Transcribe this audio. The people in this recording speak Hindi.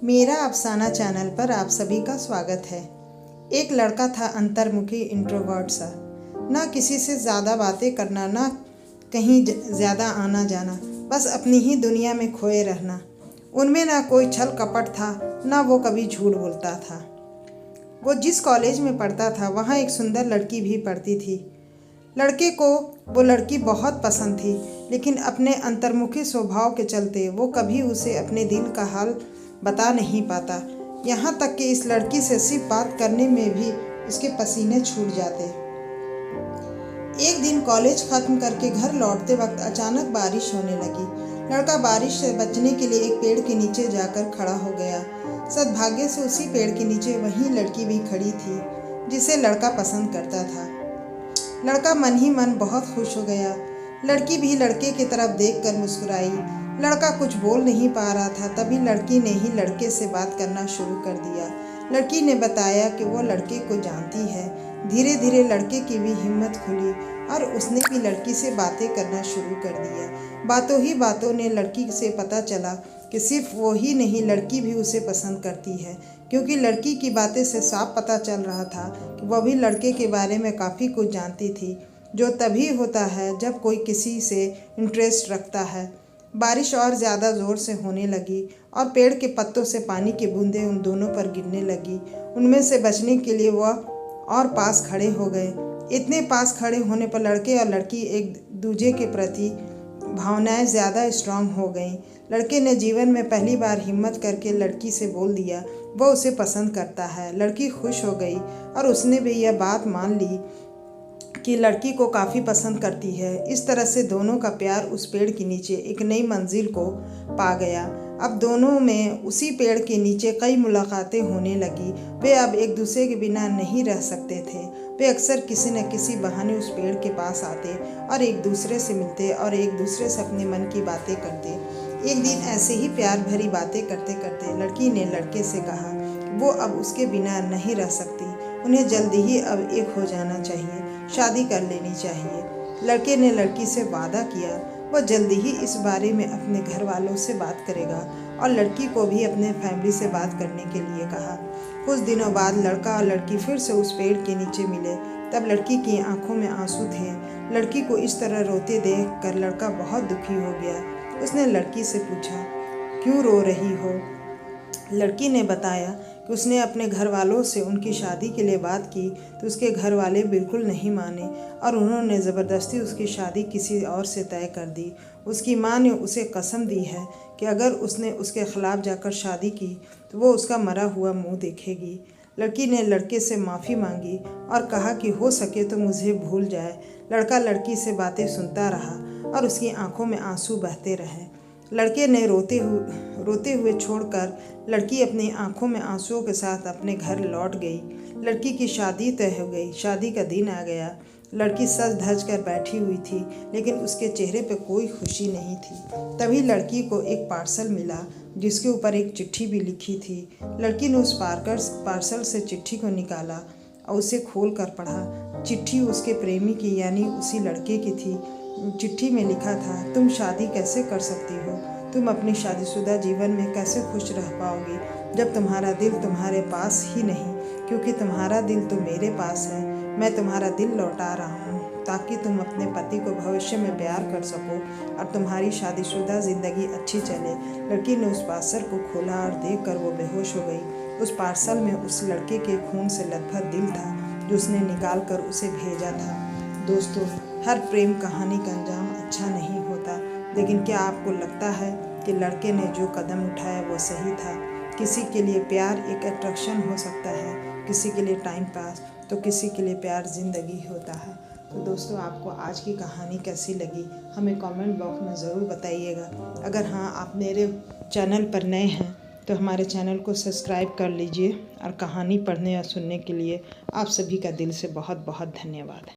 मेरा अफसाना चैनल पर आप सभी का स्वागत है। एक लड़का था अंतर्मुखी इंट्रोवर्ट सा, ना किसी से ज़्यादा बातें करना, ना कहीं ज़्यादा आना जाना, बस अपनी ही दुनिया में खोए रहना। उनमें ना कोई छल कपट था, ना वो कभी झूठ बोलता था। वो जिस कॉलेज में पढ़ता था वहाँ एक सुंदर लड़की भी पढ़ती थी। लड़के को वो लड़की बहुत पसंद थी, लेकिन अपने अंतर्मुखी स्वभाव के चलते वो कभी उसे अपने दिल का हाल बता नहीं पाता। यहाँ तक कि इस लड़की से सिर्फ बात करने में भी उसके पसीने छूट जाते। एक दिन कॉलेज खत्म करके घर लौटते वक्त अचानक बारिश होने लगी। लड़का बारिश से बचने के लिए एक पेड़ के नीचे जाकर खड़ा हो गया। सद्भाग्य से उसी पेड़ के नीचे वही लड़की भी खड़ी थी जिसे लड़का पसंद करता था। लड़का मन ही मन बहुत खुश हो गया। लड़की भी लड़के की तरफ देखकर मुस्कुराई। लड़का कुछ बोल नहीं पा रहा था, तभी लड़की ने ही लड़के से बात करना शुरू कर दिया। लड़की ने बताया कि वो लड़के को जानती है। धीरे धीरे लड़के की भी हिम्मत खुली और उसने भी लड़की से बातें करना शुरू कर दिया। बातों ही बातों ने लड़की से पता चला कि सिर्फ वो ही नहीं, लड़की भी उसे पसंद करती है, क्योंकि लड़की की बातें से साफ पता चल रहा था कि वह भी लड़के के बारे में काफ़ी कुछ जानती थी, जो तभी होता है जब कोई किसी से इंटरेस्ट रखता है। बारिश और ज़्यादा ज़ोर से होने लगी और पेड़ के पत्तों से पानी की बूंदें उन दोनों पर गिरने लगी। उनमें से बचने के लिए वह और पास खड़े हो गए। इतने पास खड़े होने पर लड़के और लड़की एक दूजे के प्रति भावनाएं ज़्यादा स्ट्रांग हो गईं। लड़के ने जीवन में पहली बार हिम्मत करके लड़की से बोल दिया वह उसे पसंद करता है। लड़की खुश हो गई और उसने भी यह बात मान ली कि लड़की को काफ़ी पसंद करती है। इस तरह से दोनों का प्यार उस पेड़ के नीचे एक नई मंजिल को पा गया। अब दोनों में उसी पेड़ के नीचे कई मुलाकातें होने लगी। वे अब एक दूसरे के बिना नहीं रह सकते थे। वे अक्सर किसी न किसी बहाने उस पेड़ के पास आते और एक दूसरे से मिलते और एक दूसरे से अपने मन की बातें करते। एक दिन ऐसे ही प्यार भरी बातें करते करते लड़की ने लड़के से कहा वो अब उसके बिना नहीं रह सकती, उन्हें जल्दी ही अब एक हो जाना चाहिए, शादी कर लेनी चाहिए। लड़के ने लड़की से वादा किया वह जल्दी ही इस बारे में अपने घर वालों से बात करेगा और लड़की को भी अपने फैमिली से बात करने के लिए कहा। कुछ दिनों बाद लड़का और लड़की फिर से उस पेड़ के नीचे मिले। तब लड़की की आंखों में आंसू थे। लड़की को इस तरह रोते देख कर लड़का बहुत दुखी हो गया। उसने लड़की से पूछा क्यों रो रही हो। लड़की ने बताया कि उसने अपने घर वालों से उनकी शादी के लिए बात की तो उसके घर वाले बिल्कुल नहीं माने और उन्होंने ज़बरदस्ती उसकी शादी किसी और से तय कर दी। उसकी माँ ने उसे कसम दी है कि अगर उसने उसके ख़िलाफ़ जाकर शादी की तो वो उसका मरा हुआ मुंह देखेगी। लड़की ने लड़के से माफ़ी मांगी और कहा कि हो सके तो मुझे भूल जाए। लड़का लड़की से बातें सुनता रहा और उसकी आंखों में आंसू बहते रहे। लड़के ने रोते हुए छोड़कर लड़की अपनी आंखों में आंसुओं के साथ अपने घर लौट गई। लड़की की शादी तय हो गई। शादी का दिन आ गया। लड़की सज धज कर बैठी हुई थी, लेकिन उसके चेहरे पर कोई खुशी नहीं थी। तभी लड़की को एक पार्सल मिला जिसके ऊपर एक चिट्ठी भी लिखी थी। लड़की ने उस पार्सल से चिट्ठी को निकाला और उसे खोल कर पढ़ा। चिट्ठी उसके प्रेमी की यानी उसी लड़के की थी। चिट्ठी में लिखा था तुम शादी कैसे कर सकती हो, तुम अपनी शादीशुदा जीवन में कैसे खुश रह पाओगी जब तुम्हारा दिल तुम्हारे पास ही नहीं, क्योंकि तुम्हारा दिल तो मेरे पास है। मैं तुम्हारा दिल लौटा रहा हूँ ताकि तुम अपने पति को भविष्य में प्यार कर सको और तुम्हारी शादीशुदा ज़िंदगी अच्छी चले। लड़की ने उस पार्सल को खोला और देखकर वो बेहोश हो गई। उस पार्सल में उस लड़के के खून से लथपथ दिल था जो उसने निकाल कर उसे भेजा था। दोस्तों, हर प्रेम कहानी का अंजाम अच्छा नहीं होता, लेकिन क्या आपको लगता है कि लड़के ने जो कदम उठाया वो सही था? किसी के लिए प्यार एक अट्रैक्शन हो सकता है, किसी के लिए टाइम पास, तो किसी के लिए प्यार ज़िंदगी होता है। तो दोस्तों, आपको आज की कहानी कैसी लगी हमें कमेंट बॉक्स में ज़रूर बताइएगा। अगर हाँ आप मेरे चैनल पर नए हैं तो हमारे चैनल को सब्सक्राइब कर लीजिए और कहानी पढ़ने या सुनने के लिए आप सभी का दिल से बहुत बहुत धन्यवाद।